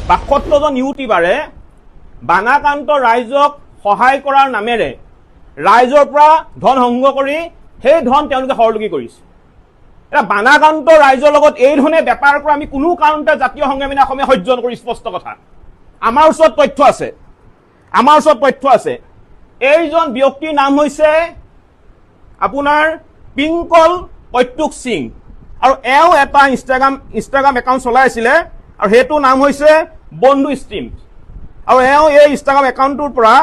৭২ জন ইউটিউবাৰে বানাকান্ত ৰাইজক সহায় কৰাৰ নামেৰে ৰাইজৰ পৰা ধন সংগ্ৰহ কৰি সেই ধন তেওঁলোকে সৰলকি কৰিছে। এটা বানাকান্ত ৰাইজৰ লগত এই ধৰণে বেপাৰ কৰা আমি কোনো কাৰণতে জাতীয় সংগ্ৰামী অসমে সহ্য নকৰি স্পষ্ট কথা। আমাৰ ওচৰত তথ্য আছে এইজন ব্যক্তিৰ নাম হৈছে আপোনাৰ পিংকল প্ৰত্যুক সিং আৰু এওঁ এটা ইনষ্টাগ্ৰাম একাউণ্ট চলাই আছিলে আৰু সেইটো নাম হৈছে বন্ধু ষ্ট্ৰীম আৰু এওঁ এই ইনষ্টাগ্ৰাম একাউণ্টটোৰ পৰা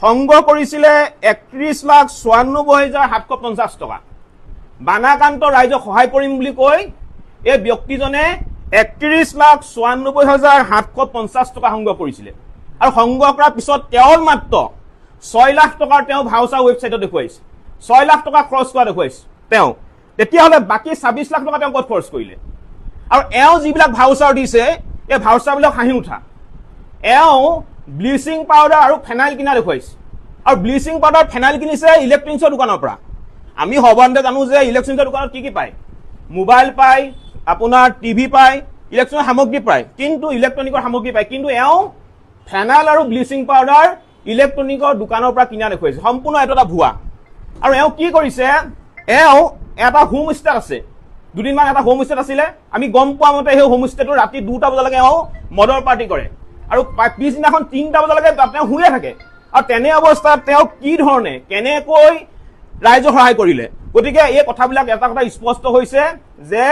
সংগ্ৰহ কৰিছিলে ৩১,৯৪,৭৫০ টকা। বানাকান্ত ৰাইজক সহায় কৰিম বুলি কৈ এই ব্যক্তিজনে ৩১,৯৪,৭৫০ টকা সংগ্ৰহ কৰিছিলে আৰু সংগ্ৰহ কৰাৰ পিছত তেওঁৰ মাত্ৰ ৬ লাখ টকাৰ তেওঁ ভাউচাৰ ৱেবছাইটত দেখুৱাইছে। ৬ লাখ টকা খৰচ কৰা দেখুৱাইছে তেওঁ। তেতিয়াহ'লে বাকী ২৬ লাখ টকা তেওঁ ক'ত খৰচ কৰিলে? আৰু এওঁ যিবিলাক ভাউচাৰ দিছে এই ভাউচাৰবিলাক হাঁহি উঠা। এওঁ ব্লিচিং পাউডাৰ আৰু ফেনাইল কিনা দেখুৱাইছে আৰু ব্লিচিং পাউডাৰ ফেনাইল কিনিছে ইলেক্ট্ৰনিক্সৰ দোকানৰ পৰা। আমি সৰ্বসাধাৰণতে জানো যে ইলেক্ট্ৰনিক্সৰ দোকানত কি পায়, মোবাইল পায়, আপোনাৰ টিভি পায়, ইলেক্ট্ৰনিক সামগ্ৰী পায়, কিন্তু ইলেক্ট্ৰনিকৰ সামগ্ৰী পায়, কিন্তু এওঁ ফেনাইল আৰু ব্লিচিং পাউডাৰ ইলেক্ট্ৰনিকৰ দোকানৰ পৰা কিনা দেখুৱাইছে। সম্পূৰ্ণ এইটো এটা ভুৱা। আৰু এওঁ কি কৰিছে, এওঁ এটা হোম ষ্টেট আছে, দুদিনমান এটা হোম ষ্টেট আছিলে, আমি গম পোৱা মতে সেই হোম ষ্টেটো ৰাতি ২টা বজালৈকে এওঁ মদৰ পাৰ্টি কৰে আৰু পিছদিনাখন ৩টা বজালৈকে তেওঁ শুয়ে থাকে। আৰু তেনে অৱস্থাত তেওঁ কি ধৰণে কেনেকৈ ৰাইজক সহায় কৰিলে? গতিকে এই কথাবিলাক এটা কথা স্পষ্ট হৈছে যে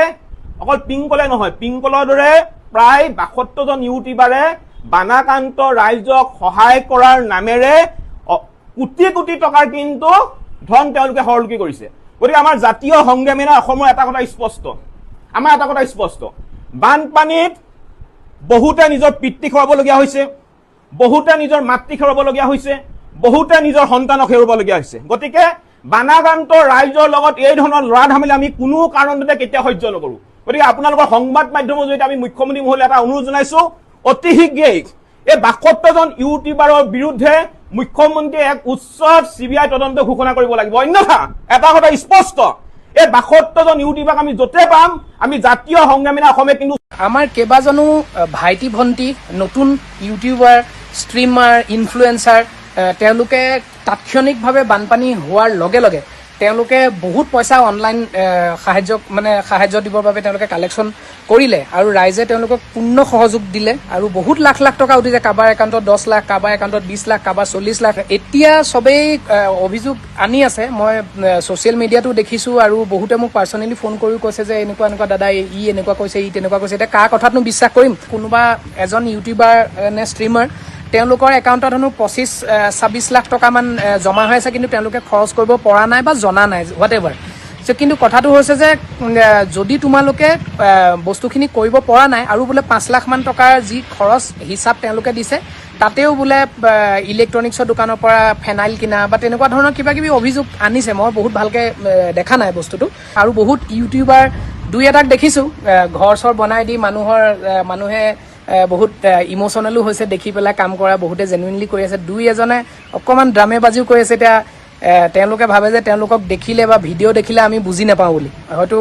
অকল পিংকলে নহয়, পিংকলৰ দৰে প্ৰায় ৬২ জন ইউটিউবাৰে বানাকান্ত ৰাইজক সহায় কৰাৰ নামেৰে কোটি কোটি টকাৰ কিন্তু ধন তেওঁলোকে সৰলকি কৰিছে। গতিকে আমাৰ জাতীয় সংগ্ৰামী অসমৰ এটা কথা স্পষ্ট, বানপানীত বহুতে নিজৰ পিতৃ হেৰুৱাবলগীয়া হৈছে, বহুতে নিজৰ মাতৃ হেৰুৱাবলগীয়া হৈছে, বহুতে নিজৰ সন্তানক হেৰুৱাবলগীয়া হৈছে। গতিকে বানাকান্ত ৰাইজৰ লগত এই ধৰণৰ লৰা ধামেলি আমি কোনো কাৰণতে কেতিয়াও সহ্য নকৰো। গতিকে আপোনালোকৰ সংবাদ মাধ্যমৰ জৰিয়তে আমি মুখ্যমন্ত্ৰী মহোদয় এটা অনুৰোধ জনাইছো, অতি শীঘ্ৰেই এই ৬২ জন ইউটিউবাৰৰ বিৰুদ্ধে মুখ্যমন্ত্ৰীয়ে এক উচ্চ CBI তদন্ত ঘোষণা কৰিব লাগিব। অন্যথা এটা কথা স্পষ্ট, এই ৬২ জন ইউটিউবাৰক আমি য'তে পাম আমি জাতীয় সংগ্ৰামী অসমে কিন্তু আমাৰ কেইবাজনো ভাইটি ভণ্টি নতুন ইউটিউবাৰ, ষ্ট্ৰীমাৰ, ইনফ্লুৱেঞ্চাৰ তেওঁলোকে তাৎক্ষণিকভাৱে বানপানী হোৱাৰ লগে লগে তেওঁলোকে বহুত পইচা অনলাইন সাহায্য দিবৰ বাবে তেওঁলোকে কালেকশ্যন কৰিলে আৰু ৰাইজে তেওঁলোকক পূৰ্ণ সহযোগ দিলে আৰু বহুত লাখ লাখ টকা উঠিছে। কাৰোবাৰ একাউণ্টত ১০ লাখ, কাৰোবাৰ একাউণ্টত ২০ লাখ, কাৰোবাৰ ৪০ লাখ। এতিয়া চবেই অভিযোগ আনি আছে, মই ছ'চিয়েল মিডিয়াতো দেখিছোঁ আৰু বহুতে মোক পাৰ্চনেলি ফোন কৰিও কৈছে যে এনেকুৱা দাদা ই এনেকুৱা কৈছে, ই তেনেকুৱা কৈছে। এতিয়া কাৰ কথাতনো বিশ্বাস কৰিম? কোনোবা এজন ইউটিউবাৰ নে ষ্ট্ৰীমাৰ তেওঁলোকৰ একাউণ্টত হেনো ২৫-২৬ লাখ টকামান জমা হৈ আছে, কিন্তু তেওঁলোকে খৰচ কৰিব পৰা নাই বা জনা নাই, হোৱাট এভাৰ। কিন্তু কথাটো হৈছে যে যদি তোমালোকে বস্তুখিনি কৰিব পৰা নাই আৰু বোলে ৫ লাখ মান টকাৰ যি খৰচ হিচাপ তেওঁলোকে দিছে, তাতেও বোলে ইলেক্ট্ৰনিক্সৰ দোকানৰ পৰা ফেনাইল কিনা বা তেনেকুৱা ধৰণৰ কিবা কিবি অভিযোগ আনিছে। মই বহুত ভালকৈ দেখা নাই বস্তুটো। আৰু বহুত ইউটিউবাৰ দুই এটাক দেখিছোঁ ঘৰ চৰ বনাই দি মানুহে বহুত ইম'চনেলো হৈছে দেখি পেলাই কাম কৰা, বহুতে জেনুইনলি কৰি আছে। দুই এজনে অকণমান ড্ৰামে বাজিও কৰি আছে। এতিয়া তেওঁলোকে ভাবে যে তেওঁলোকক দেখিলে বা ভিডিঅ' দেখিলে আমি বুজি নাপাওঁ বুলি। হয়তো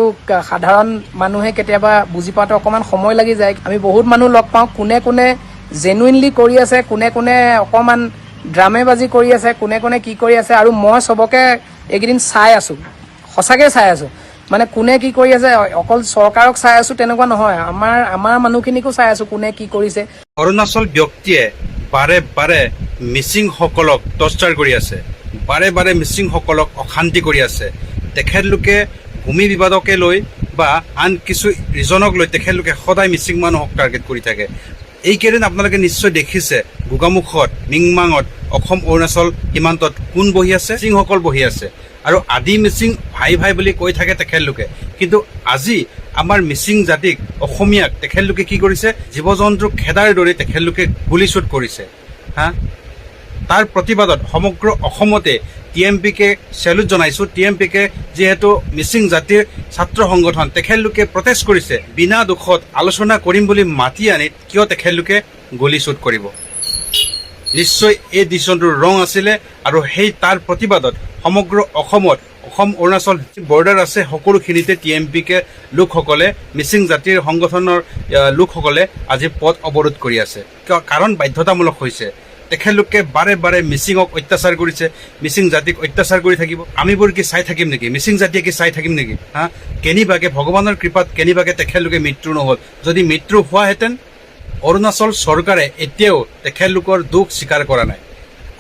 সাধাৰণ মানুহে কেতিয়াবা বুজি পাওঁতে অকণমান সময় লাগি যায়। আমি বহুত মানুহ লগ পাওঁ, কোনে জেনুইনলি কৰি আছে, কোনে অকণমান ড্ৰামে বাজি কৰি আছে, কোনে কি কৰি আছে। আৰু মই চবকে এইকেইদিন চাই আছোঁ, সঁচাকৈ চাই আছোঁ। মানে কোনে কি কৰি আছে, অকল চৰকাৰক চাই আছোঁ তেনেকুৱা নহয়, আমাৰ মানুহখিনিকো চাই আছোঁ কোনে কি কৰিছে। অৰুণাচল ব্যক্তিয়ে বাৰে বাৰে মিচিংসকলক টৰ্চাৰ কৰি আছে, বাৰে বাৰে মিচিংসকলক অশান্তি কৰি আছে। তেখেতলোকে ভূমি বিবাদকে লৈ বা আন কিছু ৰিজনক লৈ তেখেতলোকে সদায় মিচিং মানুহক টাৰ্গেট কৰি থাকে। এইকেইদিন আপোনালোকে নিশ্চয় দেখিছে গোগামুখত, মিংমাঙত, অসম অৰুণাচল সীমান্তত কোন বহি আছে? মিচিংসকল বহি আছে আৰু আদি মিচিং ভাই বুলি কৈ থাকে তেখেতলোকে। কিন্তু আজি আমাৰ মিচিং জাতিক, অসমীয়াক তেখেতলোকে কি কৰিছে? জীৱ জন্তুক খেদাৰ দৰে তেখেতলোকে গুলীচুট কৰিছে। তাৰ প্ৰতিবাদত সমগ্ৰ অসমতে TMPকে চেলুট জনাইছোঁ। TMPকে যিহেতু মিচিং জাতিৰ ছাত্ৰ সংগঠন, তেখেতলোকে প্ৰটেষ্ট কৰিছে। বিনা দোষত আলোচনা কৰিম বুলি মাতি আনি কিয় তেখেতলোকে গুলীচুট কৰিব? নিশ্চয় এই ডিচিশ্যনটোৰ ৰং আছিলে আৰু সেই তাৰ প্ৰতিবাদত সমগ্ৰ অসমত অসম অৰুণাচল বৰ্ডাৰ আছে সকলোখিনিতে TMPকে লোকসকলে মিচিং জাতিৰ সংগঠনৰ লোকসকলে আজি পথ অৱৰোধ কৰি আছে কাৰণ বাধ্যতামূলক হৈছে তেখেতলোকে বাৰে বাৰে মিচিঙক অত্যাচাৰ কৰিছে মিচিং জাতিক অত্যাচাৰ কৰি থাকিব আমিবোৰ কি চাই থাকিম নেকি মিচিং জাতিয়ে কি চাই থাকিম নেকি কেনিবাকে ভগৱানৰ কৃপাত কেনিবাকে তেখেতলোকে মৃত্যু নহ'ল যদি মৃত্যু হোৱাহেঁতেন অৰুণাচল চৰকাৰে এতিয়াও তেখেতলোকৰ দুখ স্বীকাৰ কৰা নাই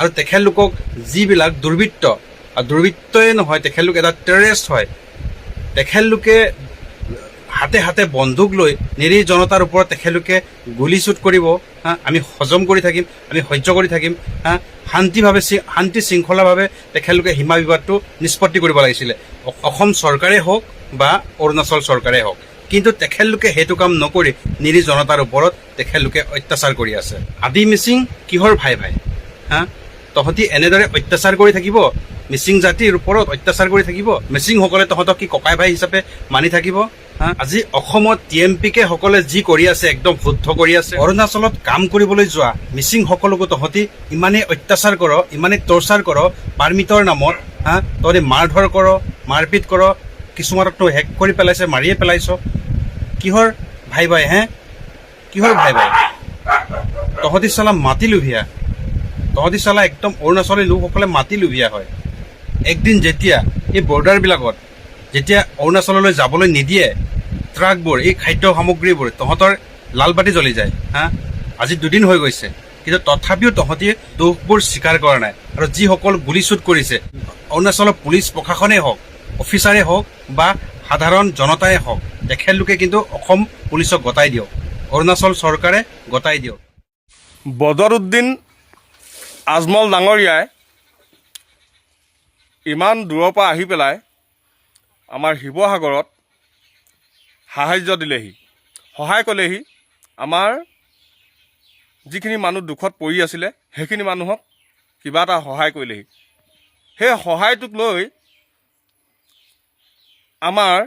আৰু তেখেতলোকক যিবিলাক দুৰ্বৃত্তই নহয় তেখেতলোক এটা টেৰৰিষ্ট হয় তেখেতলোকে হাতে হাতে বন্দুক লৈ নিৰীহ জনতাৰ ওপৰত তেখেতলোকে গুলীচুট কৰিব আমি হজম কৰি থাকিম আমি সহ্য কৰি থাকিম শান্তি শৃংখলাভাৱে তেখেতলোকে সীমা বিবাদটো নিষ্পত্তি কৰিব লাগিছিলে অসম চৰকাৰেই হওক বা অৰুণাচল চৰকাৰেই হওক কিন্তু তেখেতলোকে সেইটো কাম নকৰি নিৰীহ জনতাৰ ওপৰত তেখেতলোকে অত্যাচাৰ কৰি আছে আদি মিচিং কিহৰ ভাই তহঁতি এনেদৰে অত্যাচাৰ কৰি থাকিব মিচিং জাতিৰ ওপৰত অত্যাচাৰ কৰি থাকিব মিচিংসকলে তহঁতক কি ককাই ভাই হিচাপে মানি থাকিব আজি অসমত TMPকে সকলে যি কৰি আছে একদম শুদ্ধ কৰি আছে অৰুণাচলত কাম কৰিবলৈ যোৱা মিচিংসকলকো তহঁতি ইমানেই অত্যাচাৰ কৰ ইমানেই টৰ্চাৰ কৰ পাৰ্মিটৰ নামত তহঁতি মাৰ ধৰ কৰ মাৰপিট কৰ কিছুমানকতো হেক কৰি পেলাইছে মাৰিয়ে পেলাইছ কিহৰ ভাই কিহৰ ভাই তহঁতি চালা মাটি লোভিয়া তহঁতি চালা একদম অৰুণাচলী লোকসকলে মাটি লোভিয়া হয় একদিন যেতিয়া এই বৰ্ডাৰবিলাকত যেতিয়া অৰুণাচললৈ যাবলৈ নিদিয়ে ট্ৰাকবোৰ এই খাদ্য সামগ্ৰীবোৰ তহঁতৰ লালবাতি জ্বলি যায় আজি 2 দিন হৈ গৈছে কিন্তু তথাপিও তহঁতি দোষবোৰ স্বীকাৰ কৰা নাই আৰু যিসকল গুলীচুট কৰিছে অৰুণাচলৰ পুলিচ প্ৰশাসনেই হওক অফিচাৰেই হওক বা সাধাৰণ জনতাই হওক তেখেতলোকে কিন্তু অসম পুলিচক গতাই দিয়ক অৰুণাচল চৰকাৰে গতাই দিয়ক বদৰুদ্দিন আজমল ডাঙৰীয়াই ইমান দূৰৰ পৰা আহি পেলাই আমাৰ শিৱসাগৰত সাহায্য দিলেহি সহায় ক'লেহি আমাৰ যিখিনি মানুহ দুখত পৰি আছিলে সেইখিনি মানুহক কিবা এটা সহায় কৰিলেহি সেই সহায়টোক লৈ আমাৰ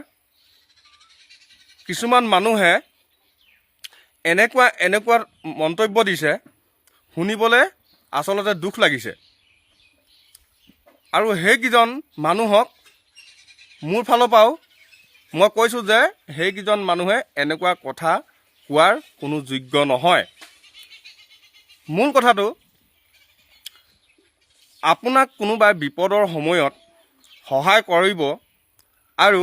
কিছুমান মানুহে এনেকুৱা মন্তব্য দিছে শুনিবলৈ আচলতে দুখ লাগিছে আৰু সেইকেইজন মানুহক মোৰ ফালৰ পৰাও মই কৈছোঁ যে সেইকেইজন মানুহে এনেকুৱা কথা কোৱাৰ কোনো যোগ্য নহয় মূল কথাটো আপোনাক কোনোবাই বিপদৰ সময়ত সহায় কৰিব আৰু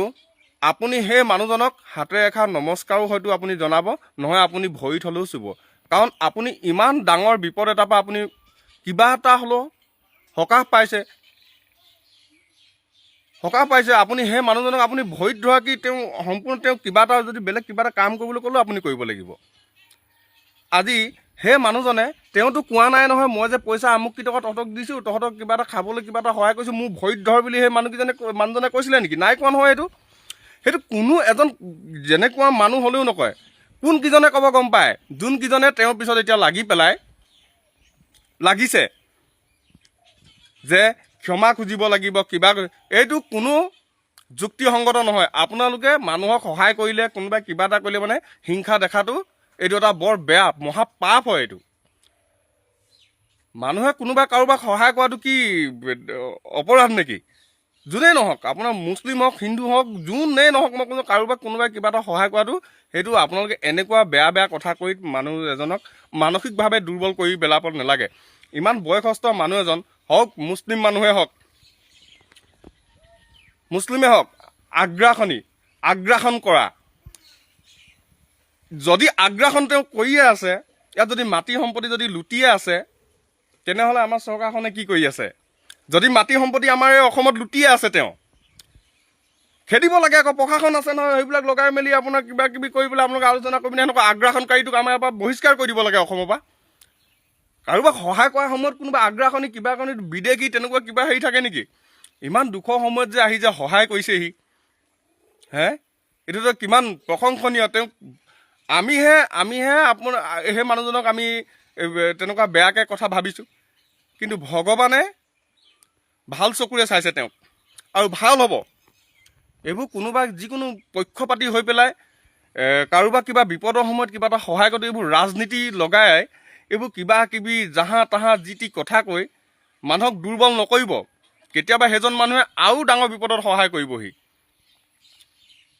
আপুনি সেই মানুহজনক হাতেৰে এষাৰ নমস্কাৰো হয়তো আপুনি জনাব নহয় আপুনি ভৰিত হ'লেও চুব কাৰণ আপুনি ইমান ডাঙৰ বিপদ এটাৰ পৰা আপুনি কিবা এটা হ'লেও সকাহ পাইছে আপুনি সেই মানুহজনক আপুনি ভৰিত ধৰা কি তেওঁ সম্পূৰ্ণ তেওঁ কিবা এটা যদি বেলেগ কিবা এটা কাম কৰিবলৈ ক'লেও আপুনি কৰিব লাগিব আজি সেই মানুহজনে তেওঁতো কোৱা নাই নহয় মই যে পইচা আমুক কি টকা তহঁতক দিছোঁ তহঁতক কিবা এটা খাবলৈ কিবা এটা সহায় কৰিছোঁ মোৰ ভৰিত ধৰ বুলি সেই মানুহজনে কৈছিলে নেকি নাই কোৱা নহয় সেইটো কোনো এজন যেনেকুৱা মানুহ হ'লেও নকয় কোনকেইজনে ক'ব গম পায় যোনকেইজনে তেওঁৰ পিছত এতিয়া লাগিছে যে ক্ষমা খুজিব লাগিব কিবা এইটো কোনো যুক্তিসংগত নহয় আপোনালোকে মানুহক সহায় কৰিলে কোনোবাই কিবা এটা কৰিলে মানে হিংসা দেখাটো এইটো এটা বৰ বেয়া মহাপাপ হয় এইটো মানুহে কোনোবাই কাৰোবাক সহায় কৰাটো কি অপৰাধ নেকি যোনেই নহওক আপোনাৰ মুছলিম হওক হিন্দু হওক যোনেই নহওক মই কোনো কাৰোবাক কোনোবাই কিবা এটা সহায় কৰাটো সেইটো আপোনালোকে এনেকুৱা বেয়া কথা কৰি মানুহ এজনক মানসিকভাৱে দুৰ্বল কৰি পেলাব নালাগে ইমান বয়সস্থ মানুহ এজন হওক মুছলিম মানুহে হওক মুছলিমে হওক আগ্ৰাসন কৰা যদি আগ্ৰাসন তেওঁ কৰিয়ে আছে ইয়াত যদি মাটি সম্পত্তি যদি লুটিয়ে আছে তেনেহ'লে আমাৰ চৰকাৰখনে কি কৰি আছে যদি মাটি সম্পত্তি আমাৰ এই অসমত লুটিয়ে আছে তেওঁ খেদিব লাগে আকৌ প্ৰশাসন আছে নহয় সেইবিলাক লগাই মেলি আপোনাৰ কিবা কিবি কৰি পেলাই আপোনালোকে আলোচনা কৰি পিনে এনেকুৱা আগ্ৰাসনকাৰীটোক আমাৰ ইয়াৰ পৰা বহিষ্কাৰ কৰি দিব লাগে অসমৰ পৰা কাৰোবাক সহায় কৰাৰ সময়ত কোনোবা আগ্ৰাসনী কিবা কাৰণে বিদেশী তেনেকুৱা কিবা হেৰি থাকে নেকি ইমান দুখৰ সময়ত যে আহি যে সহায় কৰিছেহি এইটোতো কিমান প্ৰশংসনীয় তেওঁ আমিহে আপোনাৰ সেই মানুহজনক আমি তেনেকুৱা বেয়াকৈ কথা ভাবিছোঁ কিন্তু ভগৱানে ভাল চকুৰে চাইছে তেওঁক আৰু ভাল হ'ব এইবোৰ কোনোবা যিকোনো পক্ষপাতি হৈ পেলাই কাৰোবাক কিবা বিপদৰ সময়ত কিবা এটা সহায় কৰি এইবোৰ ৰাজনীতি লগাই এইবোৰ কিবা কিবি জাহা তাহা যি টি কথা কৈ মানুহক দুৰ্বল নকৰিব কেতিয়াবা সেইজন মানুহে আৰু ডাঙৰ বিপদত সহায় কৰিবহি।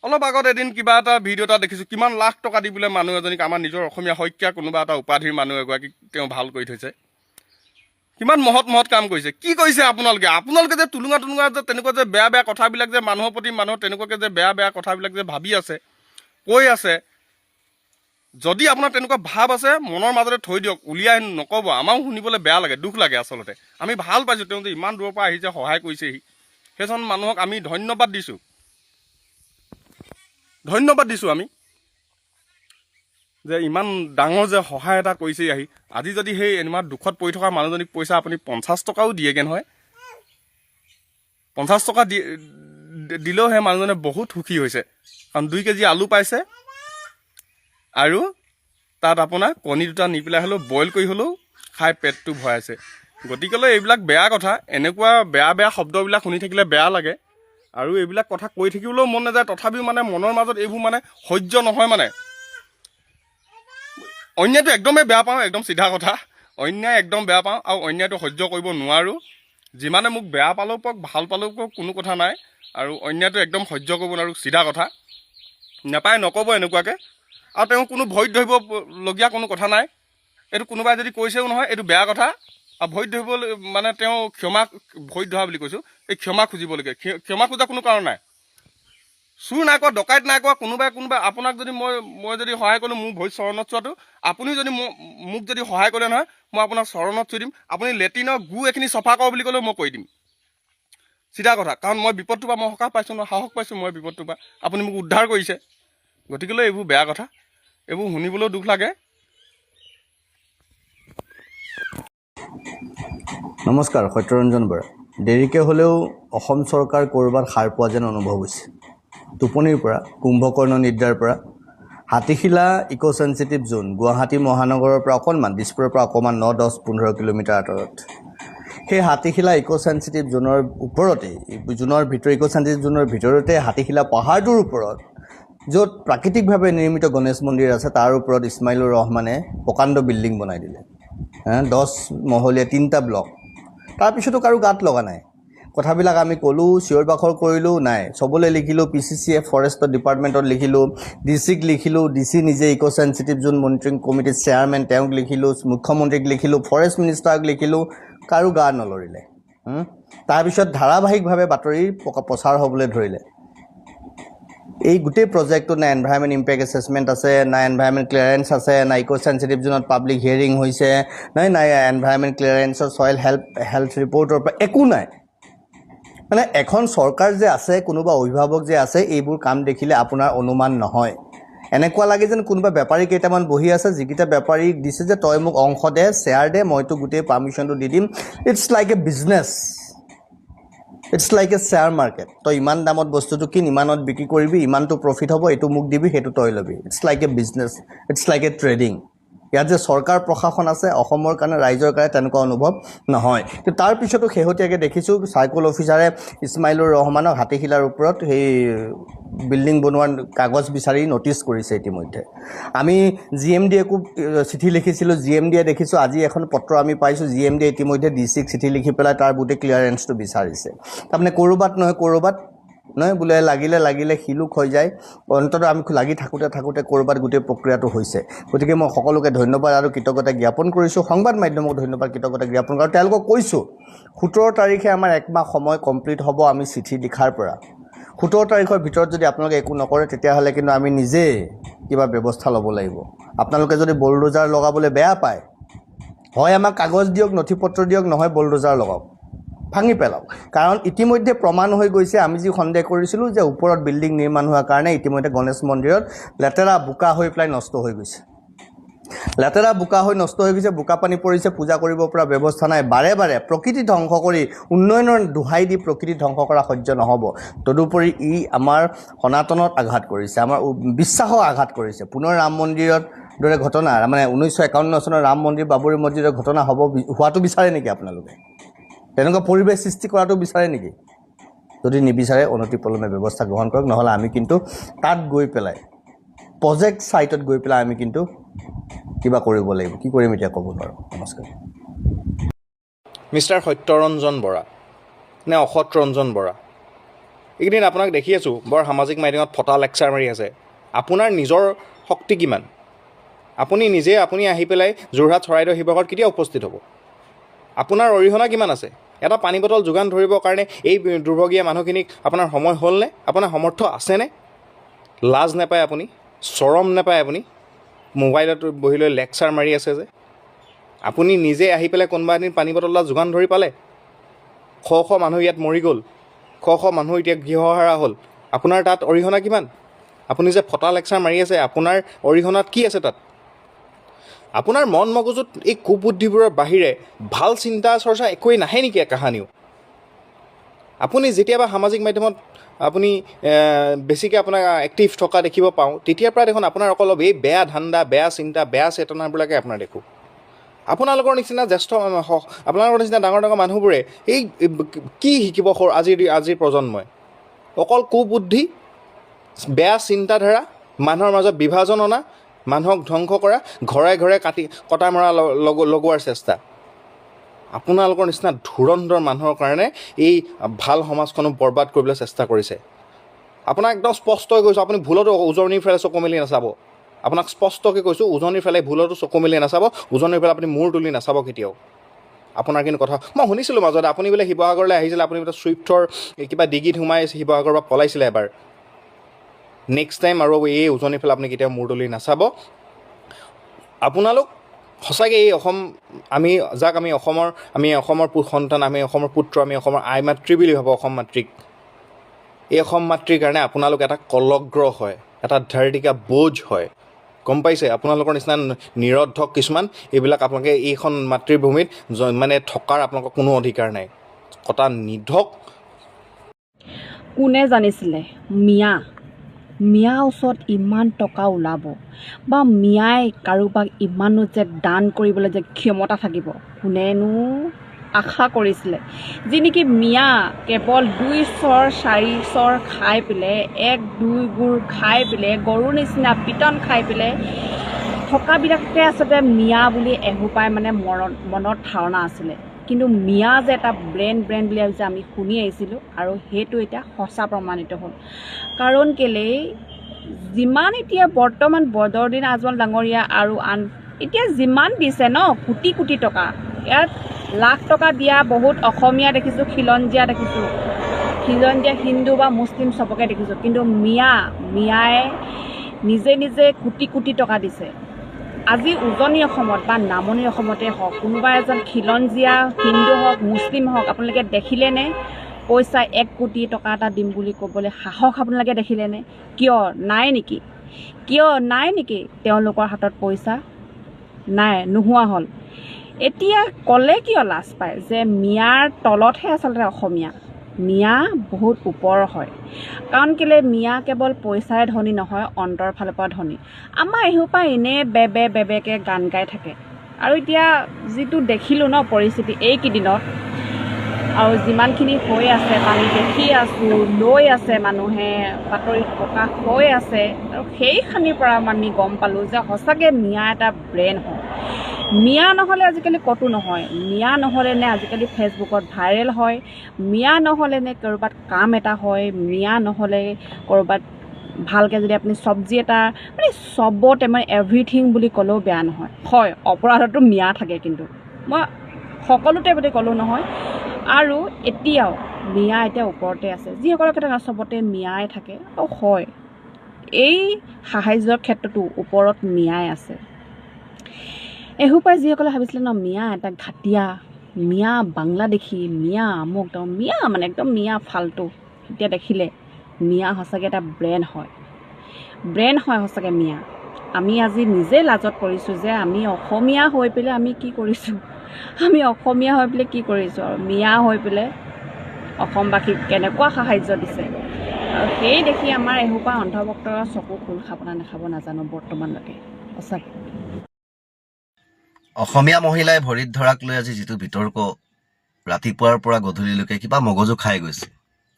অলপ আগত এদিন কিবা এটা ভিডিঅ' এটা দেখিছোঁ, কিমান লাখ টকা দি বোলে মানুহ এজনীক, আমাৰ নিজৰ অসমীয়া শইকীয়া কোনোবা এটা উপাধিৰ মানুহ এগৰাকীক তেওঁ ভাল কৰি থৈছে। কিমান মহৎ মহৎ কাম কৰিছে। কি কৰিছে আপোনালোকে যে টুলুঙা যে তেনেকুৱা যে বেয়া বেয়া কথাবিলাক যে মানুহৰ প্ৰতি মানুহৰ তেনেকুৱাকৈ যে বেয়া বেয়া কথাবিলাক যে ভাবি আছে, কৈ আছে, যদি আপোনাৰ তেনেকুৱা ভাৱ আছে মনৰ মাজতে থৈ দিয়ক, উলিয়াই নক'ব। আমাৰো শুনিবলৈ বেয়া লাগে, দুখ লাগে। আচলতে আমি ভাল পাইছোঁ তেওঁ যে ইমান দূৰৰ পৰা আহিছে, সহায় কৰিছেহি। সেইজন মানুহক আমি ধন্যবাদ দিছোঁ আমি, যে ইমান ডাঙৰ যে সহায় এটা কৰিছে আহি। আজি যদি সেই ইমান দুখত পৰি থকা মানুহজনীক পইচা আপুনি 50 টকাও দিয়েগৈ নহয়, 50 টকা দিলেও সেই মানুহজনে বহুত সুখী হৈছে। কাৰণ 2 কেজি আলু পাইছে আৰু তাত আপোনাৰ কণী দুটা নি পেলাই হ'লেও বইল কৰি হ'লেও খাই পেটটো ভৰাইছে। গতিকেলৈ এইবিলাক বেয়া কথা, এনেকুৱা বেয়া বেয়া শব্দবিলাক শুনি থাকিলে বেয়া লাগে আৰু এইবিলাক কথা কৈ থাকিবলৈও মন নাযায়। তথাপিও মানে মনৰ মাজত এইবোৰ মানে সহ্য নহয়। মানে অন্যায়টো একদমেই বেয়া পাওঁ, একদম চিধা কথা। অন্যায় একদম বেয়া পাওঁ আৰু অন্যায়টো সহ্য কৰিব নোৱাৰোঁ। যিমানে মোক বেয়া পালেও পাওক, ভাল পালেও পাওক, কোনো কথা নাই। আৰু অন্যায়টো একদম সহ্য কৰিব নোৱাৰোঁ, চিধা কথা। নাপায় নক'ব এনেকুৱাকৈ। আৰু তেওঁ কোনো ভৰিত ধৰিবলগীয়া কোনো কথা নাই। এইটো কোনোবাই যদি কৈছেও নহয়, এইটো বেয়া কথা। আৰু ভৰিত ধৰিব মানে তেওঁ ভৰিত ধৰা বুলি কৈছোঁ, এই ক্ষমা খুজিবলগীয়া। ক্ষমা খোজা কোনো কাৰণ নাই। চুৰ নাই কৰা, ডকাইত নাই কৰা। কোনোবাই আপোনাক যদি মই যদি সহায় কৰিলোঁ, মোৰ ভৰিত চৰণত চোৱাটো, আপুনি যদি মোক যদি সহায় কৰে নহয়, মই আপোনাৰ চৰণত চুই দিম। আপুনি লেট্ৰিনৰ গু এইখিনি চফা কৰ বুলি ক'লেও মই কৰি দিম, চিধা কথা। কাৰণ মই বিপদটোৰ পৰা মই সকাহ পাইছোঁ নহয়, সাহস পাইছোঁ মই বিপদটোৰ পৰা। আপুনি মোক উদ্ধাৰ কৰিছে। গতিকেলৈ এইবোৰ বেয়া কথা, এইবোৰ শুনিবলৈও দুখ লাগে। নমস্কাৰ, সত্যৰঞ্জন বৰা। দেৰিকৈ হ'লেও অসম চৰকাৰ ক'ৰবাত সাৰ পোৱা যেন অনুভৱ হৈছে। টোপনিৰ পৰা, কুম্ভকৰ্ণ নিদ্ৰাৰ পৰা। হাতীশিলা ইক' চেঞ্চিটিভ জোন গুৱাহাটী মহানগৰৰ পৰা অকণমান, দিছপুৰৰ পৰা অকণমান 9-10-15 কিলোমিটাৰ আঁতৰত। সেই হাতীশিলা ইক' চেঞ্চিটিভ জোনৰ ওপৰতেই, ইক' চেঞ্চিটিভ জোনৰ ভিতৰতে হাতীশিলা পাহাৰটোৰ ওপৰত, য'ত প্ৰাকৃতিকভাৱে নিৰ্মিত গণেশ মন্দিৰ আছে, তাৰ ওপৰত ইছমাইলুৰ ৰহমানে প্ৰকাণ্ড বিল্ডিং বনাই দিলে। 10 মহলীয়া 3টা ব্লক। তাৰপিছতো কাৰো গাত লগা নাই। কথাবিলাক আমি ক'লোঁ, চিঞৰ বাখৰ কৰিলোঁ, নাই। চবলৈ লিখিলোঁ, PCCF ফৰেষ্টৰ ডিপাৰ্টমেণ্টত লিখিলোঁ, DCক লিখিলোঁ, DC নিজে ইক' চেঞ্চিটিভ জোন মনিটৰিং কমিটিৰ চেয়াৰমেন তেওঁক লিখিলোঁ, মুখ্যমন্ত্ৰীক লিখিলোঁ, ফৰেষ্ট মিনিষ্টাৰক লিখিলোঁ, কাৰো গা নলৰিলে। তাৰপিছত ধাৰাবাহিকভাৱে বাতৰি প্ৰচাৰ হ'বলৈ ধৰিলে। এই গোটেই প্ৰজেক্টটোত না এনভাইৰনমেণ্ট ইম্পেক্ট এছেছমেণ্ট আছে, না এনভাইৰনমেণ্ট ক্লিয়াৰেঞ্চ আছে, না ইক' চেঞ্চিটিভ জোনত পাব্লিক হিয়াৰিং হৈছে, নাই এনভাইৰনমেণ্ট ক্লিয়াৰেঞ্চৰ ছইল হেল্থ ৰিপৰ্টৰ পৰা একো নাই। মানে এখন চৰকাৰ যে আছে, কোনোবা অভিভাৱক যে আছে, এইবোৰ কাম দেখিলে আপোনাৰ অনুমান নহয়। এনেকুৱা লাগে যেন কোনোবা বেপাৰী কেইটামান বহি আছে, যিকেইটা বেপাৰীক দিছে যে তই মোক অংশ দে, শ্বেয়াৰ দে, মইতো গোটেই পাৰ্মিশ্যনটো দি দিম। It's like a business, it's like a share market. তই ইমান দামত বস্তুটো কিন, ইমানত বিক্ৰী কৰিবি, ইমানটো প্ৰফিট হ'ব, এইটো মোক দিবি, সেইটো তই ল'বি। It's like a business, it's like a trading. ইয়াত যে চৰকাৰ প্ৰশাসন আছে, অসমৰ কাৰণে, ৰাইজৰ কাৰণে তেনেকুৱা অনুভৱ নহয়। কিন্তু তাৰপিছতো শেহতীয়াকৈ দেখিছোঁ চাৰ্কল অফিচাৰে ইছমাইলুৰ ৰহমানক হাতীশিলাৰ ওপৰত সেই বিল্ডিং বনোৱাৰ কাগজ বিচাৰি ন'টিছ কৰিছে ইতিমধ্যে। আমি GMDAকো চিঠি লিখিছিলোঁ, GMDA দেখিছোঁ আজি এখন পত্ৰ আমি পাইছোঁ, GMDA ইতিমধ্যে DCক চিঠি লিখি পেলাই তাৰ গোটেই ক্লিয়াৰেঞ্চটো বিচাৰিছে। তাৰমানে ক'ৰবাত নহয় বোলে লাগিলে শিলুক হৈ যায়। অন্ততঃ আমি লাগি থাকোঁতে ক'ৰবাত গোটেই প্ৰক্ৰিয়াটো হৈছে। গতিকে মই সকলোকে ধন্যবাদ আৰু কৃতজ্ঞতা জ্ঞাপন কৰিছোঁ, সংবাদ মাধ্যমক ধন্যবাদ, কৃতজ্ঞতা জ্ঞাপন কৰোঁ। তেওঁলোকক কৈছোঁ 17 তাৰিখে আমাৰ 1 মাহ সময় কমপ্লিট হ'ব আমি চিঠি লিখাৰ পৰা। 17 তাৰিখৰ ভিতৰত যদি আপোনালোকে একো নকৰে, তেতিয়াহ'লে কিন্তু আমি নিজে কিবা ব্যৱস্থা ল'ব লাগিব। আপোনালোকে যদি বুলডোজাৰ লগাবলৈ বেয়া পায়, হয় আমাক কাগজ দিয়ক, নথি পত্ৰ দিয়ক, নহয় বুলডোজাৰ লগাওক, ভাঙি পেলাওক। কাৰণ ইতিমধ্যে প্ৰমাণ হৈ গৈছে, আমি যি সন্দেহ কৰিছিলোঁ যে ওপৰত বিল্ডিং নিৰ্মাণ হোৱাৰ কাৰণে ইতিমধ্যে গণেশ মন্দিৰত লেতেৰা বোকা হৈ পেলাই নষ্ট হৈ গৈছে। বোকা পানী পৰিছে, পূজা কৰিব পৰা ব্যৱস্থা নাই। বাৰে প্ৰকৃতি ধ্বংস কৰি, উন্নয়নৰ দোহাই দি প্ৰকৃতি ধ্বংস কৰা সহ্য নহ'ব। তদুপৰি ই আমাৰ সনাতনত আঘাত কৰিছে, আমাৰ বিশ্বাসক আঘাত কৰিছে। পুনৰ ৰাম মন্দিৰত দৰে ঘটনা, মানে 1951 চনৰ ৰাম মন্দিৰ, বাবৰি মছজিদৰ ঘটনা হোৱাটো বিচাৰে নেকি আপোনালোকে? তেনেকুৱা পৰিৱেশ সৃষ্টি কৰাটো বিচাৰে নেকি? যদি নিবিচাৰে অনতিপলমে ব্যৱস্থা গ্ৰহণ কৰক, নহ'লে আমি কিন্তু তাত গৈ পেলাই, প্ৰজেক্ট ছাইটত গৈ পেলাই আমি কিন্তু কিবা কৰিব লাগিব। কি কৰিম এতিয়া ক'ব নোৱাৰোঁ। নমস্কাৰ। মিষ্টাৰ সত্যৰঞ্জন বৰা, নে অসৎ ৰঞ্জন বৰা? এইকেইদিন আপোনাক দেখি আছোঁ বৰ সামাজিক মাধ্যমত ফটা লেকচাৰ মাৰি আছে। আপোনাৰ নিজৰ শক্তি কিমান? আপুনি আহি পেলাই যোৰহাট চৰাইদেউ শিৱসাগৰত কেতিয়া উপস্থিত হ'ব? আপোনাৰ অৰিহণা কিমান আছে? এটা পানী বটল যোগান ধৰিবৰ কাৰণে এই দুৰ্ভগীয়া মানুহখিনিক আপোনাৰ সময় হ'লনে? আপোনাৰ সমৰ্থ আছেনে? লাজ নাপায় আপুনি? চৰম নাপায় আপুনি? মোবাইলত বহি লৈ লেকচাৰ মাৰি আছে যে। আপুনি নিজে আহি পেলাই কোনোবা এদিন পানী বটল এটা যোগান ধৰি পালে? শ শ মানুহ ইয়াত মৰি গ'ল, শ শ মানুহ এতিয়া গৃহহাৰা হ'ল। আপোনাৰ তাত অৰিহণা কিমান? আপুনি যে ফটা লেকচাৰ মাৰি আছে, আপোনাৰ অৰিহণাত কি আছে তাত? আপোনাৰ মন মগজুত এই কুবুদ্ধিবোৰৰ বাহিৰে ভাল চিন্তা চৰ্চা একোৱেই নাহে নেকি কাহানিও? আপুনি যেতিয়াবা সামাজিক মাধ্যমত আপুনি বেছিকৈ আপোনাক এক্টিভ থকা দেখিব পাওঁ, তেতিয়াৰ পৰা দেখোন আপোনাৰ অকল এই বেয়া ধান্দা, বেয়া চিন্তা, বেয়া চেতনাবিলাকে আপোনাৰ দেখোঁ। আপোনালোকৰ নিচিনা আপোনালোকৰ নিচিনা ডাঙৰ ডাঙৰ মানুহবোৰে এই কি শিকিব আজিৰ প্ৰজন্মই? অকল কুবুদ্ধি, বেয়া চিন্তাধাৰা, মানুহৰ মাজত বিভাজন অনা, মানুহক ধ্বংস কৰা, ঘৰে ঘৰে কটা মৰা লগোৱাৰ চেষ্টা। আপোনালোকৰ নিচিনা ধুৰন্ধৰ মানুহৰ কাৰণে এই ভাল সমাজখনক বৰবাদ কৰিবলৈ চেষ্টা কৰিছে। আপোনাক একদম স্পষ্টকৈ কৈছোঁ, আপুনি ভুলতো উজনিৰ ফালে চকু মেলি নাচাব। আপোনাক স্পষ্টকৈ কৈছোঁ, উজনিৰ ফালে ভুলতো চকু মেলি নাচাব, উজনিৰ ফালে আপুনি মূৰ তুলি নাচাব কেতিয়াও। আপোনাৰ কিন্তু কথা মই শুনিছিলোঁ মাজতে, আপুনি বোলে শিৱসাগৰলৈ আহিছিলে, আপুনি বোলে ছুইফ্টৰ কিবা ডিগিত সোমাই শিৱসাগৰৰ পৰা পলাইছিলে এবাৰ। নেক্সট টাইম আৰু এই উজনিৰ ফালে আপুনি কেতিয়াও মূৰ তুলি নাচাব। আপোনালোক সঁচাকৈ এই আমি অসমৰ সন্তান, আমি অসমৰ পুত্ৰ, আমি অসমৰ আই মাতৃ বুলি ভাবোঁ অসম মাতৃক। এই অসম মাতৃৰ কাৰণে আপোনালোক এটা কলগ্ৰ হয়, এটা ধাৰ্দিকা বোজ হয়। গম পাইছে? আপোনালোকৰ নিচিনা নিৰৰ্থক কিছুমান এইবিলাক আপোনালোকে এইখন মাতৃভূমিত মানে থকাৰ আপোনালোকৰ কোনো অধিকাৰ নাই। কটা নিধক। কোনে জানিছিলে মিয়াৰ ওচৰত ইমান টকা ওলাব বা মিয়াই কাৰোবাক ইমানো যে দান কৰিবলৈ যে ক্ষমতা থাকিব, কোনেনো আশা কৰিছিলে? যি নেকি মিয়া কেৱল 2 চৰ 4 চৰ খাই পেলাই, 1-2 গুৰ খাই পেলাই, গৰুৰ নিচিনা পিটন খাই পেলাই থকাবিলাকে আচলতে মিয়া বুলি এসোপাই মানে মনত ধাৰণা আছিলে। কিন্তু মিয়া যে এটা ব্ৰেণ্ড বুলি যে আমি শুনি আহিছিলোঁ, আৰু সেইটো এতিয়া সঁচা প্ৰমাণিত হ'ল। কাৰণ কেলেই যিমান এতিয়া বৰ্তমান বদৰুদ্দিন আজমল ডাঙৰীয়া আৰু এতিয়া যিমান দিছে ন, কোটি টকা, ইয়াত লাখ টকা দিয়া বহুত অসমীয়া দেখিছোঁ, খিলঞ্জীয়া দেখিছোঁ, খিলঞ্জীয়া হিন্দু বা মুছলিম চবকে দেখিছোঁ। কিন্তু মিয়াই নিজে কোটি টকা দিছে। আজি উজনি অসমত বা নামনি অসমতে হওক, কোনোবা এজন খিলঞ্জীয়া হিন্দু হওক, মুছলিম হওক, আপোনালোকে দেখিলেনে পইচা 1 কোটি টকা এটা দিম বুলি ক'বলৈ সাহস আপোনালোকে দেখিলেনে? কিয় নাই নেকি তেওঁলোকৰ হাতত পইচা? নাই, নোহোৱা হ'ল। এতিয়া ক'লে কিয় লাজ পায় যে মিয়াৰ তলতহে আচলতে অসমীয়া? মিয়া বহুত ওপৰৰ হয়। কাৰণ কেলৈ মিয়া কেৱল পইচাৰে ধনী নহয়, অন্তৰ ফালৰ পৰা ধনী। আমাৰ এসোপা এনেই বেবেকৈ গান গাই থাকে। আৰু এতিয়া যিটো দেখিলোঁ ন পৰিস্থিতি এইকেইদিনত, আৰু যিমানখিনি হৈ আছে আমি দেখি আছোঁ, লৈ আছে মানুহে, বাতৰিত প্ৰকাশ হৈ আছে, আৰু সেইখিনিৰ পৰা আমি গম পালোঁ যে সঁচাকৈ মিয়া এটা ব্ৰেণ্ড হয়। মিয়া নহ'লে আজিকালি ক'তো নহয়। মিয়া নহ'লেনে আজিকালি ফেচবুকত ভাইৰেল হয়, মিয়া নহ'লেনে ক'ৰবাত কাম এটা হয়, মিয়া নহ'লে ক'ৰবাত ভালকৈ যদি আপুনি চব্জি এটা মানে চবতে মানে এভৰিথিং বুলি ক'লেও বেয়া নহয়। হয়, অপৰাধতো মিয়া থাকে, কিন্তু মই সকলোতে বুলি ক'লোঁ নহয়। আৰু এতিয়াও মিয়া এতিয়া ওপৰতে আছে, যিসকলৰ ক্ষেত্ৰত চবতে মিয়াই থাকে। আৰু হয়, এই সাহায্যৰ ক্ষেত্ৰতো ওপৰত মিয়াই আছে। এসোপাই যিসকলে ভাবিছিলে ন মিয়া এটা ঘাটিয়া, মিয়া বাংলাদেশী, মিয়া আমুক একদম মিয়া মানে একদম মিয়া ফাল্টু, এতিয়া দেখিলে মিয়া সঁচাকৈ এটা ব্ৰেণ্ড হয় সঁচাকৈ মিয়া। আমি আজি নিজে লাজত পৰিছোঁ যে আমি অসমীয়া হৈ পেলাই আমি কি কৰিছোঁ, আৰু মিয়া হৈ পেলাই অসমবাসীক কেনেকুৱা সাহাৰ্য দিছে। আৰু সেই দেখি আমাৰ এসোপা অন্ধভক্তৰ চকু খোল খাব নাখাব নাজানো বৰ্তমানলৈকে। সঁচাকৈ অসমীয়া মহিলাই ভৰিত ধৰাক লৈ আজি যিটো বিতৰ্ক ৰাতিপুৱাৰ পৰা গধূলিলৈকে কিবা মগজু খাই গৈছে।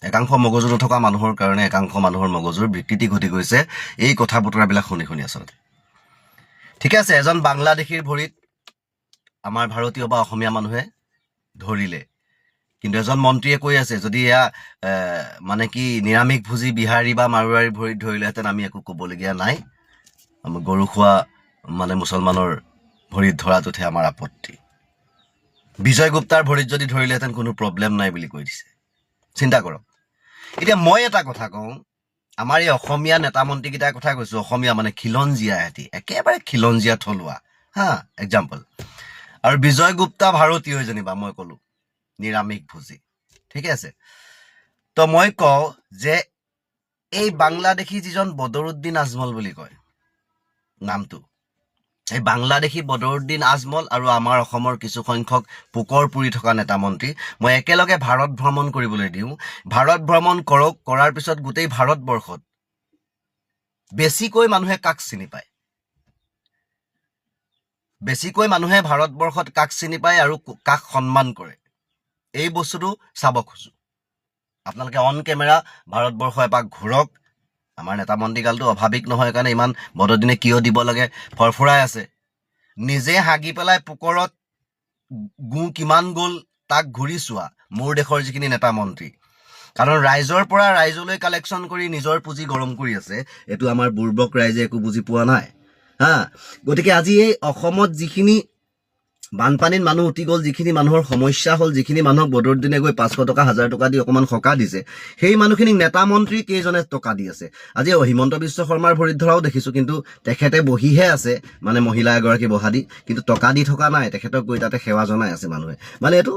একাংশ মগজু নথকা মানুহৰ কাৰণে একাংশ মানুহৰ মগজুৰ বিকৃতি ঘটি গৈছে এই কথা বতৰাবিলাক শুনি আচলতে। ঠিকে আছে, এজন বাংলাদেশীৰ ভৰিত আমাৰ ভাৰতীয় বা অসমীয়া মানুহে ধৰিলে, কিন্তু এজন মন্ত্ৰীয়ে কৈ আছে যদি এয়া মানে কি নিৰামিষ ভোজী বিহাৰী বা মাৰোৱাৰী ভৰিত ধৰিলেহেঁতেন আমি একো ক'বলগীয়া নাই, গৰু খোৱা মানে মুছলমানৰ ভৰিত ধৰাটোতহে আমাৰ আপত্তি। বিজয় গুপ্তাৰ ভৰিত যদি ধৰিলেহেঁতেন কোনো প্ৰব্লেম নাই বুলি কৈ দিছে। চিন্তা কৰক। এতিয়া মই এটা কথা কওঁ, আমাৰ এই অসমীয়া নেতা মন্ত্ৰীকেইটাৰ কথা কৈছোঁ, অসমীয়া মানে খিলঞ্জীয়া এহেঁতি, একেবাৰে খিলঞ্জীয়া থলুৱা হা এক্সাম্পল। আৰু বিজয় গুপ্তা ভাৰতীয় যেনিবা মই ক'লোঁ নিৰামিষ ভোজী, ঠিক আছে। তো মই কওঁ যে এই বাংলাদেশী যিজন বদৰুদ্দিন আজমল বুলি কয় নামটো, এই বাংলাদেশী বদৰুদ্দিন আজমল আৰু আমাৰ অসমৰ কিছু সংখ্যক পোকৰ পুৰি থকা নেতা মন্ত্ৰী মই একেলগে ভাৰত ভ্ৰমণ কৰিবলৈ দিওঁ। ভাৰত ভ্ৰমণ কৰক, কৰাৰ পিছত গোটেই ভাৰতবৰ্ষত বেছিকৈ মানুহে কাক চিনি পায়, বেছিকৈ মানুহে ভাৰতবৰ্ষত কাক চিনি পায় আৰু কাক সন্মান কৰে, এই বস্তুটো চাব খোজোঁ। আপোনালোকে অন কেমেৰা ভাৰতবৰ্ষ এপাক ঘূৰক। আমাৰ নেতা মন্ত্ৰীগালটো অভাৱিক নহয় কাৰণে ইমান বদদিনে কিয় দিব লাগে ফৰফৰাই আছে। নিজে হাগি পেলাই পোকৰত গু কিমান গ'ল তাক ঘূৰি চোৱা মোৰ দেশৰ যিখিনি নেতা মন্ত্ৰী। কাৰণ ৰাইজৰ পৰা ৰাইজলৈ কালেকশ্যন কৰি নিজৰ পুঁজি গৰম কৰি আছে, এইটো আমাৰ বুৰ্বক ৰাইজে একো বুজি পোৱা নাই হা। গতিকে আজি এই অসমত যিখিনি বানপানীত মানুহ উঠি গ'ল, যিখিনি মানুহৰ সমস্যা হ'ল, যিখিনি মানুহক বদৰুদ্দিনে গৈ 500 টকা 1000 টকা দি অকণমান সকাহ দিছে, সেই মানুহখিনিক নেতা মন্ত্ৰী কেইজনে টকা দি আছে। আজি হিমন্ত বিশ্ব শৰ্মাৰ ভৰিত ধৰাও দেখিছোঁ, কিন্তু তেখেতে বহিহে আছে, মানে মহিলা এগৰাকী বহা দি, কিন্তু টকা দি থকা নাই, তেখেতক গৈ তাতে সেৱা জনাই আছে মানুহে। মানে এইটো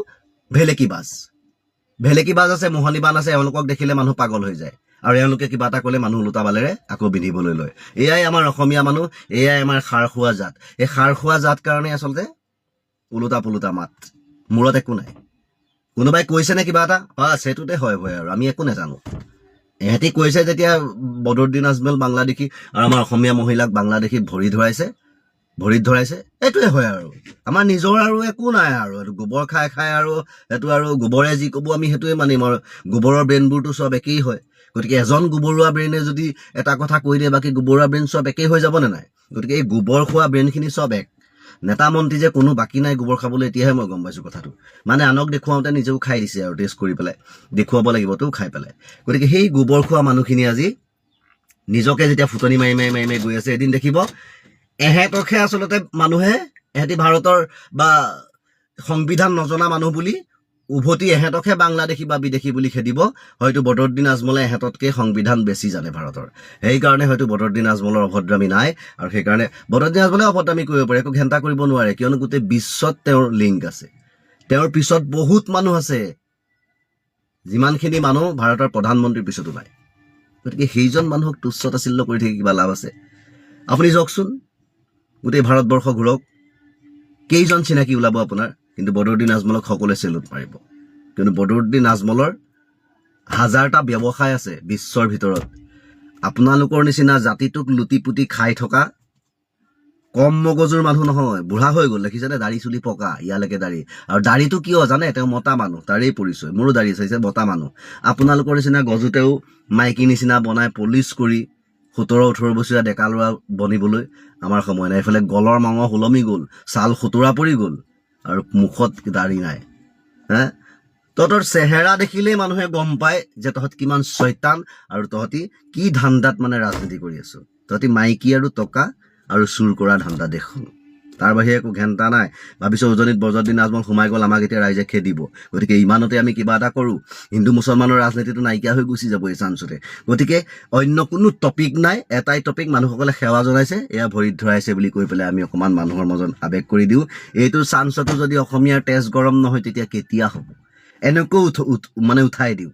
ভেলেকিবাজ আছে, মোহনীবান আছে, এওঁলোকক দেখিলে মানুহ পাগল হৈ যায় আৰু এওঁলোকে কিবা এটা ক'লে মানুহ ওলোটা বালেৰে আকৌ বিন্ধিবলৈ লয়। এয়াই আমাৰ অসমীয়া মানুহ, এয়াই আমাৰ সাৰ খোৱা জাত। এই সাৰ খোৱা জাত কাৰণে আচলতে ওলোটা পোলোটা মাত, মূৰত একো নাই। কোনোবাই কৈছে নে কিবা এটা, সেইটোতে হয় আৰু আমি একো নাজানো। এহেঁতি কৈছে যেতিয়া বদৰুদ্দিন আজমল বাংলাদেশী আৰু আমাৰ অসমীয়া মহিলাক বাংলাদেশীত ভৰিত ধৰাইছে, এইটোৱে হয় আৰু আমাৰ নিজৰ আৰু একো নাই আৰু। এইটো গোবৰ খাই আৰু সেইটো আৰু গোবৰে যি ক'ব আমি সেইটোৱে মানিম আৰু। গোবৰৰ ব্ৰেইনবোৰতো চব একেই হয়। গতিকে এজন গোবৰুৱা ব্ৰেইনে যদি এটা কথা কৈ দিয়ে, বাকী গোবৰুৱা ব্ৰেইন চব একেই হৈ যাবনে নাই? গতিকে এই গোবৰ খোৱা ব্ৰেইনখিনি চব এক। নেতা মন্ত্ৰী যে কোনো বাকী নাই গোবৰ খাবলৈ, এতিয়াহে মই গম পাইছোঁ কথাটো। মানে আনক দেখুৱাওঁতে নিজেও খাই দিছে আৰু টেষ্ট কৰি পেলাই, দেখুৱাব লাগিবতো খাই পেলাই। গতিকে সেই গোবৰ খোৱা মানুহখিনি আজি নিজকে যেতিয়া ফুটনি মাৰি গৈ আছে, এদিন দেখিব এহেঁতকহে আচলতে এহেঁতি ভাৰতৰ বা সংবিধান নজনা মানুহ বুলি উভতি এহেঁতকহে বাংলাদেশী বা বিদেশী বুলি খেদিব। হয়তো বদৰুদ্দিন আজমলে এহেঁততকৈ সংবিধান বেছি জানে ভাৰতৰ, সেইকাৰণে হয়তো বদৰুদ্দিন আজমলৰ অভদ্ৰামী নাই। আৰু সেইকাৰণে বদৰুদ্দিন আজমলে অভদ্ৰামী কৰিব পাৰে, একো ঘেণ্টা কৰিব নোৱাৰে, কিয়নো গোটেই বিশ্বত তেওঁৰ লিংক আছে, তেওঁৰ পিছত বহুত মানুহ আছে, যিমানখিনি মানুহ ভাৰতৰ প্ৰধানমন্ত্ৰীৰ পিছতো নাই। গতিকে সেইজন মানুহক তুচ্ছ তাচ্ছিল্য কৰি থাকি কিবা লাভ আছে? আপুনি যাওকচোন, গোটেই ভাৰতবৰ্ষ ঘূৰক, কেইজন চিনাকি ওলাব আপোনাৰ? কিন্তু বদৰুদ্দিন আজমলক সকলোৱে চেলুট মাৰিব, কিন্তু বদৰুদ্দিন আজমলৰ 1000টা ব্যৱসায় আছে বিশ্বৰ ভিতৰত। আপোনালোকৰ নিচিনা জাতিটোক লুটি পুতি খাই থকা কম মগজুৰ মানুহ নহয়, বুঢ়া হৈ গ'ল দেখিছেনে, দাড়ি চুলি পকা, ইয়ালৈকে দাড়ি। আৰু দাড়িটো কিয় জানে? তেওঁ মতা মানুহ, তাৰেই পৰিচয়। মোৰো দাড়ি চাইছে, মতা মানুহ। আপোনালোকৰ নিচিনা গজুতেও মাইকী নিচিনা বনাই পলিচ কৰি 17-18 বছৰীয়া ডেকা ল'ৰা বনিবলৈ আমাৰ সময় নাই। এইফালে গলৰ মাঙ ওলমি গ'ল, ছাল সুতুৰা পৰি গ'ল, আৰু মুখত দাড়ি নাই। তহঁতৰ চেহেৰা দেখিলেই মানুহে গম পায় যে তহঁত কিমান চৈতান আৰু তহঁতি কি ধান্দাত মানে ৰাজনীতি কৰি আছ। তহঁতি মাইকী আৰু টকা আৰু চুৰ কৰা ধান্দা দেখোন, তাৰ বাহিৰে একো ঘেণ্টা নাই। ভাবিছোঁ উজনিত বদৰুদ্দিন আজমল সোমাই গ'ল, আমাক এতিয়া ৰাইজে খেদিব, গতিকে ইমানতে আমি কিবা এটা কৰোঁ, হিন্দু মুছলমানৰ ৰাজনীতিটো নাইকিয়া হৈ গুচি যাব এই চান্সতে। গতিকে অন্য কোনো টপিক নাই, এটাই টপিক, মানুহসকলে সেৱা জনাইছে, এয়া ভৰিত ধৰাইছে বুলি কৈ পেলাই আমি অকণমান মানুহৰ মাজত আৱেগ কৰি দিওঁ। এইটো চান্সতো যদি অসমীয়াৰ তেজ গৰম নহয়, তেতিয়া কেতিয়া হ'ব? এনেকৈ উঠাই দিওঁ,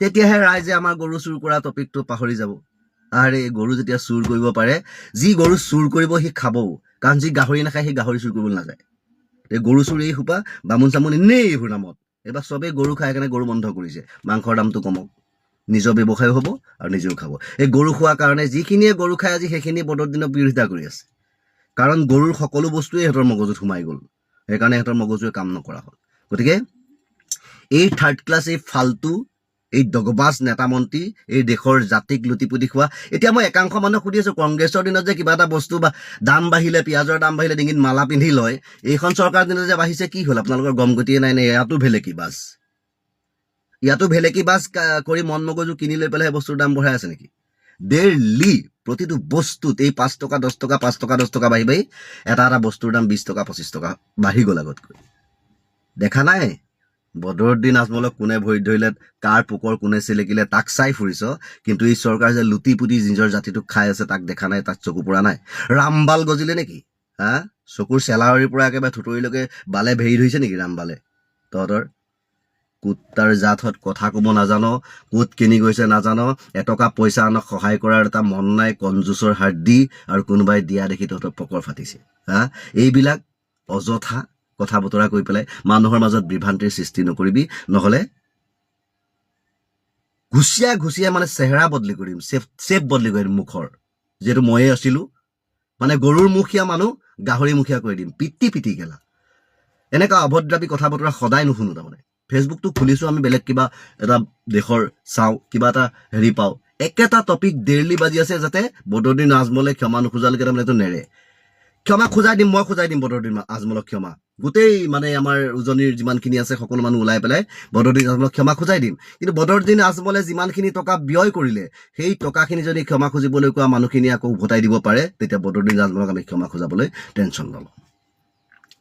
তেতিয়াহে ৰাইজে আমাৰ গৰু চুৰ কৰা টপিকটো পাহৰি যাব। আৰে গৰু যেতিয়া চুৰ কৰিব পাৰে, যি গৰু চুৰ কৰিব সি খাবও, কাৰণ যি গাহৰি নাখায় সেই গাহৰি চুৰ কৰিবলৈ নাযায়। এই গৰু চুৰ এই সোপা বামুণ চামুণ এনেই এইবোৰ নামত এইবাৰ চবেই গৰু খাই কাৰণে গৰু বন্ধ কৰিছে, মাংসৰ দামটো কমক, নিজৰ ব্যৱসায়ো হ'ব আৰু নিজেও খাব। এই গৰু খোৱাৰ কাৰণে যিখিনিয়ে গৰু খাই আজি সেইখিনি বদৰুদ্দিনক বিৰোধিতা কৰি আছে, কাৰণ গৰুৰ সকলো বস্তুৱেই সিহঁতৰ মগজুত সোমাই গ'ল, সেইকাৰণে সিহঁতৰ মগজুৱে কাম নকৰা হ'ল। গতিকে এই থাৰ্ড ক্লাছ, এই ফাল্টু, এই দগবাজ নেতা মন্ত্ৰী, এই দেশৰ জাতিক লুটিপুতি খোৱা। এতিয়া মই একাংশ মানুহক সুধি আছোঁ, কংগ্ৰেছৰ দিনত যে কিবা এটা বস্তু বা দাম বাঢ়িলে, পিঁয়াজৰ দাম বাঢ়িলে ডিঙিত মালা পিন্ধি লয়, এইখন চৰকাৰ দিনত যে বাঢ়িছে, কি হ'ল আপোনালোকৰ গম গতিয়ে নাই নে? এয়াতো ভেলেকিবাজ, ইয়াতো ভেলেকি বাছ কৰি মন মগজু কিনি লৈ পেলাই বস্তুৰ দাম বঢ়াই আছে নেকি? ডেইলি প্ৰতিটো বস্তুত এই 5 টকা 10 টকা 5 টকা 10 টকা বাঢ়ি বাঢ়ি এটা এটা বস্তুৰ দাম 20 টকা 25 টকা বাঢ়ি গ'ল আগতকৈ। দেখা নাই বদৰুদ্দিন আজমলক কোনে ভৰিত ধৰিলে, কাৰ পোকৰ কোনে চিলিকিলে তাক চাই ফুৰিছ, কিন্তু এই চৰকাৰ যে লুটি পুটি নিজৰ জাতিটোক খাই আছে তাক দেখা নাই, তাক চকু পৰা নাই। ৰামবাল গজিলে নেকি? হা, চকুৰ চেলাউৰিৰ পৰা একেবাৰে থুতৰিলৈকে বালে ভেৰি ধৰিছে নেকি ৰামবালে? তহঁতৰ কুত্তাৰ জাতত কথা ক'ব নাজানো, ক'ত কিনি গৈছে নাজানো, এটকা পইচা আনক সহায় কৰাৰ এটা মন নাই, কঞ্জুচৰ হাৰ্দি, আৰু কোনোবাই দিয়া দেখি তহঁতৰ পকৰ ফাটিছে। হা, এইবিলাক অযথা কথা বতৰা কৈ পেলাই মানুহৰ মাজত বিভ্ৰান্তিৰ সৃষ্টি নকৰিবি, নহ'লে ঘুচিয়াই মানে চেহেৰা বদলি কৰিম, চেপ বদলি কৰিম মুখৰ, যিহেতু ময়ে আছিলো, মানে গৰুৰ মুখীয়া মানুহ গাহৰি মুখীয়া কৰি দিম, পিটি গেলা। এনেকুৱা অভদ্ৰাপী কথা বতৰা সদায় নুশুনো। তাৰমানে ফেচবুকটো খুলিছো, আমি বেলেগ কিবা এটা দেশৰ চাওঁ, কিবা এটা হেৰি পাওঁ, একেটা টপিক ডেইলি বাজি আছে, যাতে বদৰুদ্দিন আজমলে ক্ষমা নোখোজালৈকে তাৰমানে এইটো নেৰে। ক্ষমা খোজাই দিম, মই খোজাই দিম বদৰুদ্দিন আজমলক ক্ষমা। গোটেই মানে আমাৰ উজনিৰ যিমানখিনি আছে সকলো মানুহ ওলাই পেলাই বদৰুদ্দিন আজমলক ক্ষমা খোজাই দিম। কিন্তু বদৰুদ্দিন আজমলে যিমানখিনি টকা ব্যয় কৰিলে, সেই টকাখিনি যদি ক্ষমা খুজিবলৈ কোৱা মানুহখিনি আকৌ উভতাই দিব পাৰে, তেতিয়া বদৰুদ্দিন আজমলক আমি ক্ষমা খোজাবলৈ টেনশ্যন নলওঁ।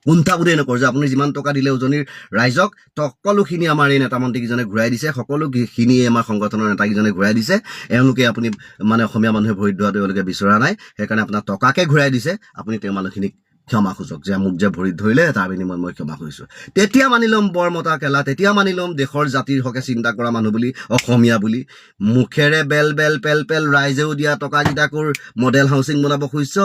কুণ্ঠা বোধেই নকৰোঁ যে আপুনি যিমান টকা দিলে উজনিৰ ৰাইজক, সকলোখিনি আমাৰ এই নেতা মন্ত্ৰীকেইজনে ঘূৰাই দিছে, সকলোখিনিয়ে আমাৰ সংগঠনৰ নেতাকেইজনে ঘূৰাই দিছে। এওঁলোকে আপুনি মানে অসমীয়া মানুহে ভৰিত ধোৱা তেওঁলোকে বিচৰা নাই, সেইকাৰণে আপোনাৰ টকাকে ঘূৰাই দিছে। আপুনি তেওঁ মানুহখিনিক ক্ষমা খোজক, যে মোক যে ভৰিত ধৰিলে তাৰ বিনিময়ত মই ক্ষমা খুজিছোঁ। তেতিয়া মানি ল'ম বৰ মতা কেলা, তেতিয়া মানি ল'ম দেশৰ জাতিৰ হকে চিন্তা কৰা মানুহ বুলি, অসমীয়া বুলি। মুখেৰে বেল বেল পেল পেল ৰাইজেও দিয়া টকাকেইটাকৰ মডেল হাউচিং বনাব খুজিছ,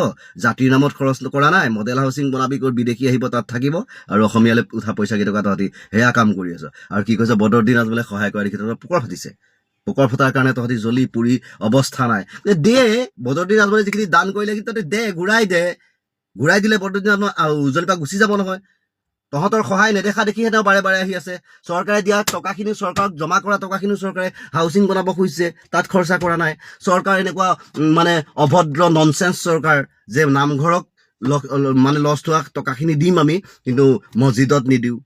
জাতিৰ নামত খৰচ কৰা নাই। মডেল হাউচিং বনাবি, কৈ বিদেশী আহিব তাত থাকিব, আৰু অসমীয়ালৈ উঠা পইচা কেইটকা তহঁতি সেয়া কাম কৰি আছ। আৰু কি কৈছে, বদৰুদ্দিন আজমলে সহায় কৰা দেখি তহঁতৰ পোকৰ ফাটিছে। পোকৰ ফটাৰ কাৰণে তহঁতি জ্বলি পুৰি অৱস্থা নাই। দে বদৰুদ্দিন আজমলে যিখিনি দান কৰিলে কিন্তু তহঁতি দে, ঘূৰাই দিলে বদৰুদ্দিন উজনিৰ পৰা গুচি যাব নহয়। তহঁতৰ সহায় নেদেখা দেখিহে তেওঁ বাৰে বাৰে আহি আছে। চৰকাৰে দিয়া টকাখিনি, চৰকাৰক জমা কৰা টকাখিনি চৰকাৰে হাউচিং বনাব খুজিছে, তাত খৰচা কৰা নাই। চৰকাৰ এনেকুৱা মানে অভদ্ৰ ননচেন্স চৰকাৰ, যে নামঘৰক মানে লষ্ট হোৱা টকাখিনি দিম আমি, কিন্তু মছজিদত নিদিওঁ।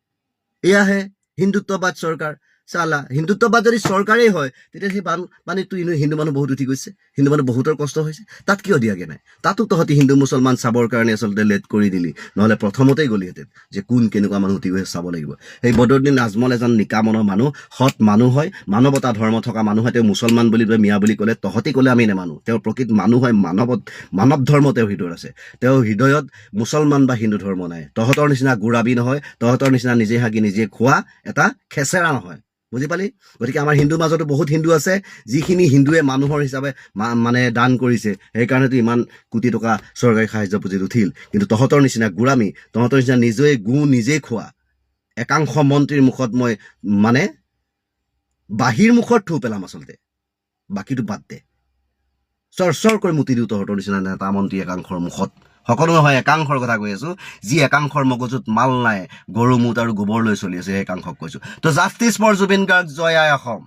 এয়াহে হিন্দুত্ববাদ চৰকাৰ। চালা, হিন্দুত্ববাদ যদি চৰকাৰেই হয়, তেতিয়া সেই বানপানীতো হিন্দু মানুহ বহুত উঠি গৈছে, হিন্দু মানুহ বহুতৰ কষ্ট হৈছে, তাত কিয় দিয়াগে নাই? তাতো তহঁতি হিন্দু মুছলমান চাবৰ কাৰণে আচলতে লেট কৰি দিলি, নহ'লে প্ৰথমতেই গলিহেঁতেন যে কোন কেনেকুৱা মানুহ উঠি গৈছে চাব লাগিব। সেই বদৰুদ্দিন আজমল এজন নিকা মনৰ মানুহ, সৎ মানুহ হয়, মানৱতা ধৰ্ম থকা মানুহ হয়। তেওঁ মুছলমান বুলি মিয়া বুলি ক'লে, তহঁতি ক'লে আমি নেমানো। তেওঁৰ প্ৰকৃত মানুহ হয়, মানৱ ধৰ্ম তেওঁৰ হৃদয়ত আছে। তেওঁৰ হৃদয়ত মুছলমান বা হিন্দু ধৰ্ম নাই। তহঁতৰ নিচিনা গোৰাবী নহয়, তহঁতৰ নিচিনা নিজে হাগি নিজে খোৱা এটা খেচেৰা নহয়, বুজি পালি? গতিকে আমাৰ হিন্দুৰ মাজতো বহুত হিন্দু আছে, যিখিনি হিন্দুৱে মানুহৰ হিচাপে মানে দান কৰিছে, সেইকাৰণেতো ইমান কোটি টকা চৰকাৰী সাহায্য পুঁজিত উঠিল। কিন্তু তহঁতৰ নিচিনা গোৰামী, তহঁতৰ নিচিনা নিজেই খোৱা একাংশ মন্ত্ৰীৰ মুখত মই মানে বাহিৰ মুখত থু পেলাম আচলতে, বাকীটো বাদ দে। চৰ কৰি মুতি দিওঁ তহঁতৰ নিচিনা নেতা মন্ত্ৰী একাংশৰ মুখত। সকলো নহয়, একাংশৰ কথা কৈ আছো, যি একাংশৰ মগজুত মাল নাই, গৰু মুত আৰু গোবৰ লৈ চলি আছে, সেই একাংশক কৈছো। তো জাষ্টিছ ফৰ জুবিন গাৰ্গ, জয় আই অসম।